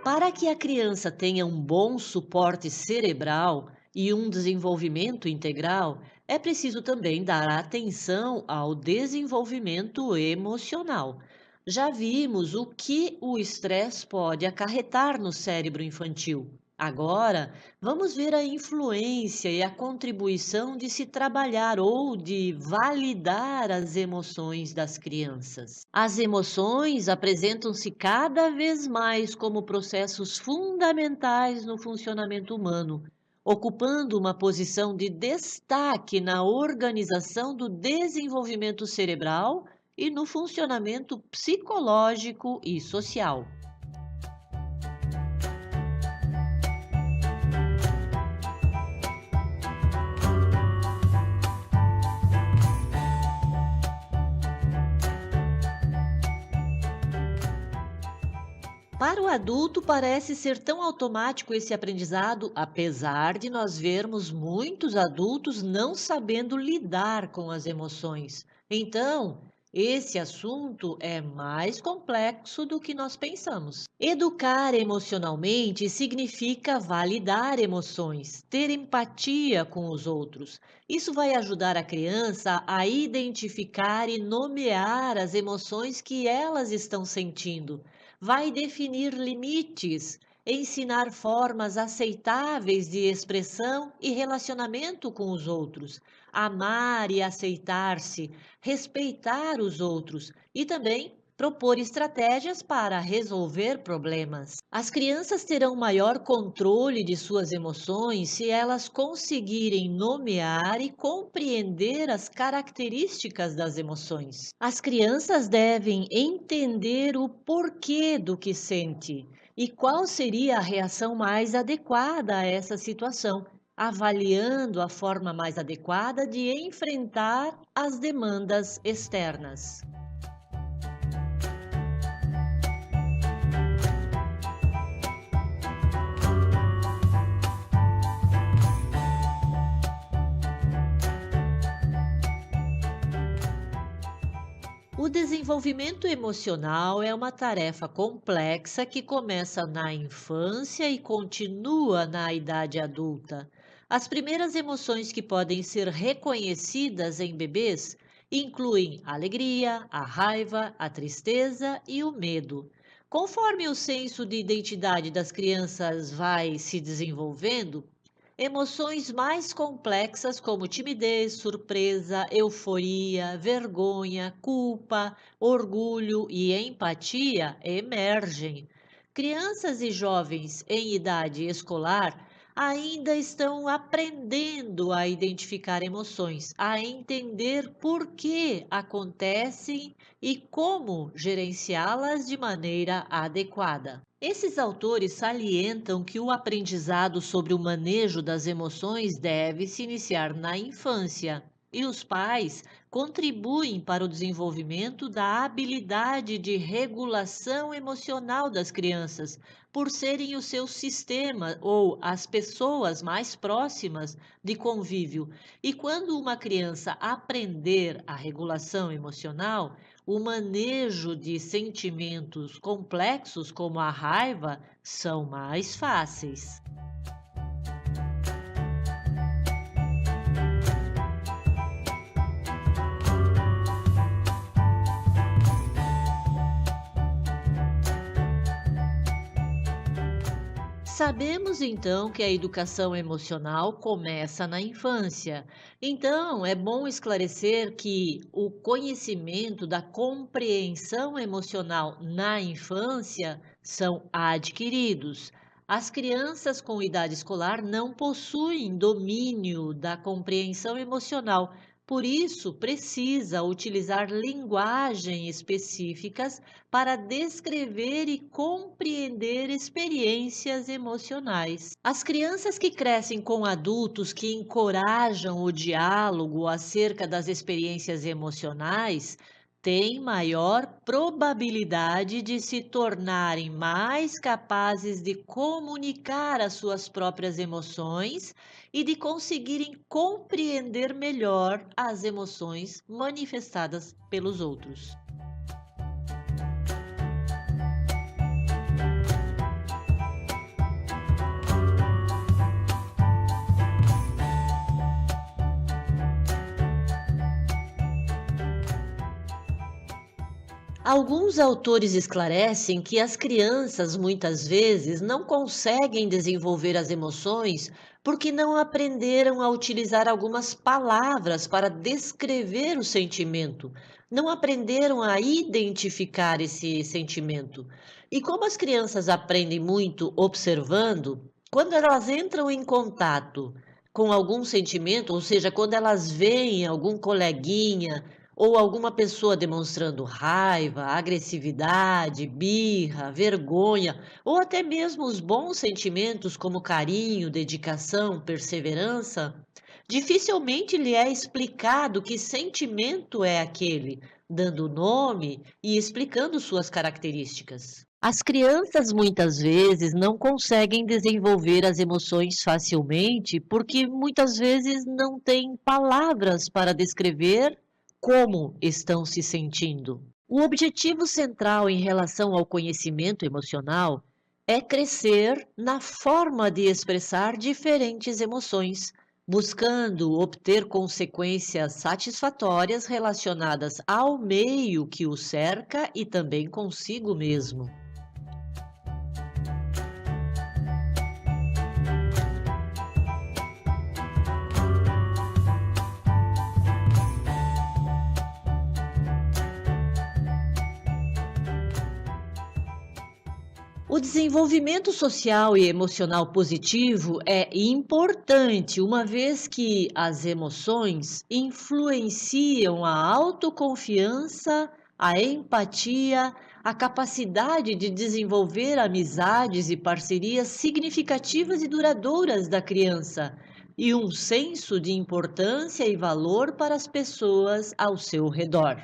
Para que a criança tenha um bom suporte cerebral e um desenvolvimento integral, é preciso também dar atenção ao desenvolvimento emocional. Já vimos o que o estresse pode acarretar no cérebro infantil. Agora, vamos ver a influência e a contribuição de se trabalhar ou de validar as emoções das crianças. As emoções apresentam-se cada vez mais como processos fundamentais no funcionamento humano, ocupando uma posição de destaque na organização do desenvolvimento cerebral e no funcionamento psicológico e social. Para o adulto, parece ser tão automático esse aprendizado, apesar de nós vermos muitos adultos não sabendo lidar com as emoções. Então, esse assunto é mais complexo do que nós pensamos. Educar emocionalmente significa validar emoções, ter empatia com os outros. Isso vai ajudar a criança a identificar e nomear as emoções que elas estão sentindo, vai definir limites, ensinar formas aceitáveis de expressão e relacionamento com os outros, amar e aceitar-se, respeitar os outros e também propor estratégias para resolver problemas. As crianças terão maior controle de suas emoções se elas conseguirem nomear e compreender as características das emoções. As crianças devem entender o porquê do que sente e qual seria a reação mais adequada a essa situação, avaliando a forma mais adequada de enfrentar as demandas externas. O desenvolvimento emocional é uma tarefa complexa que começa na infância e continua na idade adulta. As primeiras emoções que podem ser reconhecidas em bebês incluem a alegria, a raiva, a tristeza e o medo. Conforme o senso de identidade das crianças vai se desenvolvendo, emoções mais complexas como timidez, surpresa, euforia, vergonha, culpa, orgulho e empatia emergem. Crianças e jovens em idade escolar ainda estão aprendendo a identificar emoções, a entender por que acontecem e como gerenciá-las de maneira adequada. Esses autores salientam que o aprendizado sobre o manejo das emoções deve se iniciar na infância e os pais contribuem para o desenvolvimento da habilidade de regulação emocional das crianças, por serem o seu sistema ou as pessoas mais próximas de convívio. E quando uma criança aprender a regulação emocional, o manejo de sentimentos complexos, como a raiva, são mais fáceis. Sabemos então que a educação emocional começa na infância. Então, é bom esclarecer que o conhecimento da compreensão emocional na infância são adquiridos. As crianças com idade escolar não possuem domínio da compreensão emocional. Por isso, precisa utilizar linguagem específicas para descrever e compreender experiências emocionais. As crianças que crescem com adultos que encorajam o diálogo acerca das experiências emocionais têm maior probabilidade de se tornarem mais capazes de comunicar as suas próprias emoções e de conseguirem compreender melhor as emoções manifestadas pelos outros. Alguns autores esclarecem que as crianças muitas vezes não conseguem desenvolver as emoções porque não aprenderam a utilizar algumas palavras para descrever o sentimento, não aprenderam a identificar esse sentimento. E como as crianças aprendem muito observando, quando elas entram em contato com algum sentimento, ou seja, quando elas veem algum coleguinha ou alguma pessoa demonstrando raiva, agressividade, birra, vergonha, ou até mesmo os bons sentimentos como carinho, dedicação, perseverança, dificilmente lhe é explicado que sentimento é aquele, dando nome e explicando suas características. As crianças muitas vezes não conseguem desenvolver as emoções facilmente porque muitas vezes não têm palavras para descrever como estão se sentindo. O objetivo central em relação ao conhecimento emocional é crescer na forma de expressar diferentes emoções, buscando obter consequências satisfatórias relacionadas ao meio que o cerca e também consigo mesmo. O desenvolvimento social e emocional positivo é importante, uma vez que as emoções influenciam a autoconfiança, a empatia, a capacidade de desenvolver amizades e parcerias significativas e duradouras da criança, e um senso de importância e valor para as pessoas ao seu redor.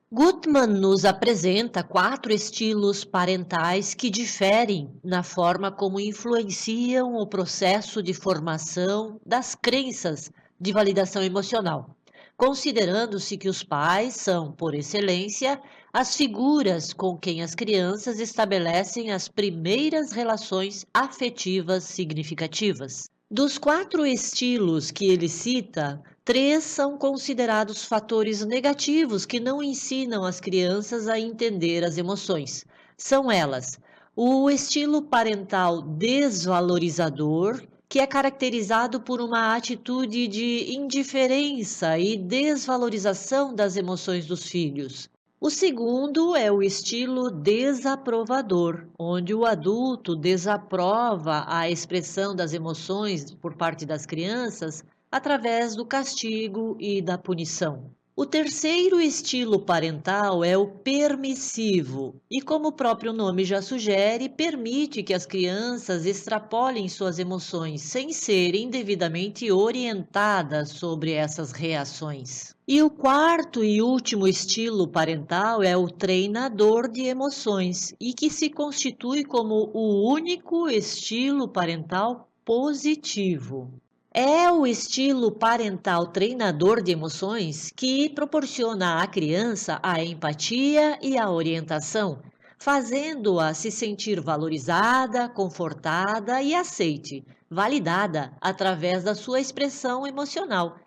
Gutmann nos apresenta 4 estilos parentais que diferem na forma como influenciam o processo de formação das crenças de validação emocional, considerando-se que os pais são, por excelência, as figuras com quem as crianças estabelecem as primeiras relações afetivas significativas. Dos 4 estilos que ele cita, 3 são considerados fatores negativos que não ensinam as crianças a entender as emoções. São elas: o estilo parental desvalorizador, que é caracterizado por uma atitude de indiferença e desvalorização das emoções dos filhos. O segundo é o estilo desaprovador, onde o adulto desaprova a expressão das emoções por parte das crianças através do castigo e da punição. O terceiro estilo parental é o permissivo, e como o próprio nome já sugere, permite que as crianças extrapolem suas emoções sem serem devidamente orientadas sobre essas reações. E o quarto e último estilo parental é o treinador de emoções, e que se constitui como o único estilo parental positivo. É o estilo parental treinador de emoções que proporciona à criança a empatia e a orientação, fazendo-a se sentir valorizada, confortada e aceite, validada através da sua expressão emocional.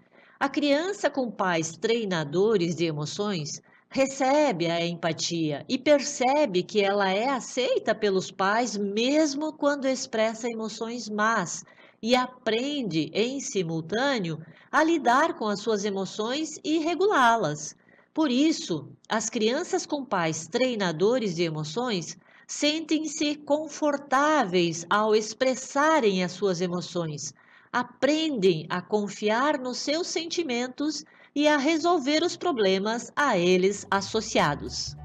A criança com pais treinadores de emoções recebe a empatia e percebe que ela é aceita pelos pais mesmo quando expressa emoções más e aprende, em simultâneo, a lidar com as suas emoções e regulá-las. Por isso, as crianças com pais treinadores de emoções sentem-se confortáveis ao expressarem as suas emoções, aprendem a confiar nos seus sentimentos e a resolver os problemas a eles associados.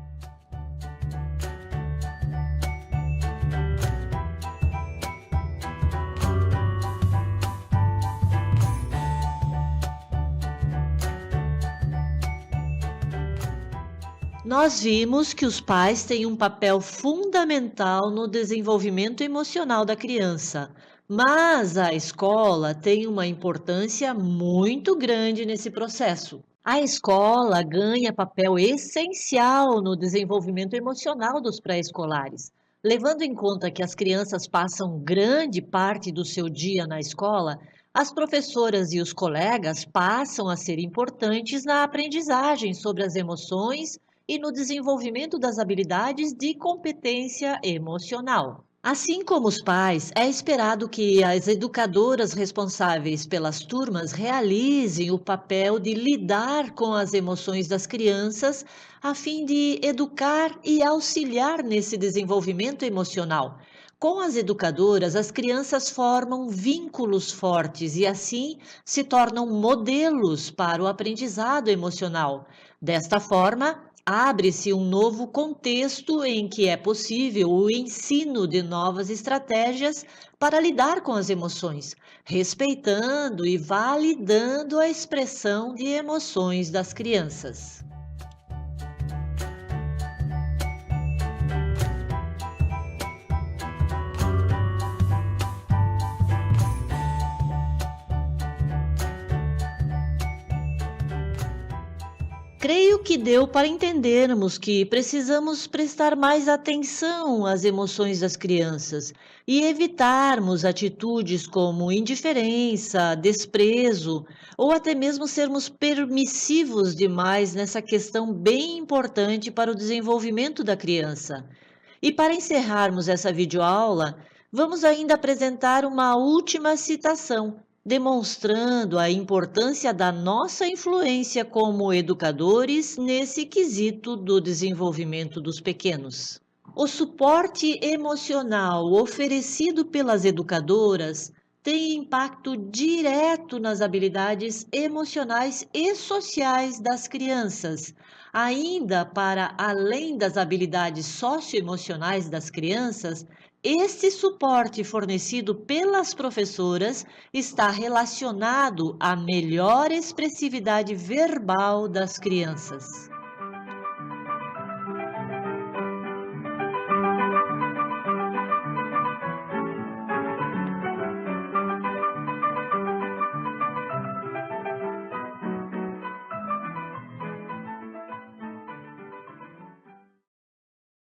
Nós vimos que os pais têm um papel fundamental no desenvolvimento emocional da criança, mas a escola tem uma importância muito grande nesse processo. A escola ganha papel essencial no desenvolvimento emocional dos pré-escolares, levando em conta que as crianças passam grande parte do seu dia na escola. As professoras e os colegas passam a ser importantes na aprendizagem sobre as emoções e no desenvolvimento das habilidades de competência emocional. Assim como os pais, é esperado que as educadoras responsáveis pelas turmas realizem o papel de lidar com as emoções das crianças, a fim de educar e auxiliar nesse desenvolvimento emocional. Com as educadoras, as crianças formam vínculos fortes e, assim, se tornam modelos para o aprendizado emocional. Desta forma, abre-se um novo contexto em que é possível o ensino de novas estratégias para lidar com as emoções, respeitando e validando a expressão de emoções das crianças. Creio que deu para entendermos que precisamos prestar mais atenção às emoções das crianças e evitarmos atitudes como indiferença, desprezo ou até mesmo sermos permissivos demais nessa questão bem importante para o desenvolvimento da criança. E para encerrarmos essa videoaula, vamos ainda apresentar uma última citação, demonstrando a importância da nossa influência como educadores nesse quesito do desenvolvimento dos pequenos. O suporte emocional oferecido pelas educadoras tem impacto direto nas habilidades emocionais e sociais das crianças. Ainda para além das habilidades socioemocionais das crianças, este suporte fornecido pelas professoras está relacionado à melhor expressividade verbal das crianças.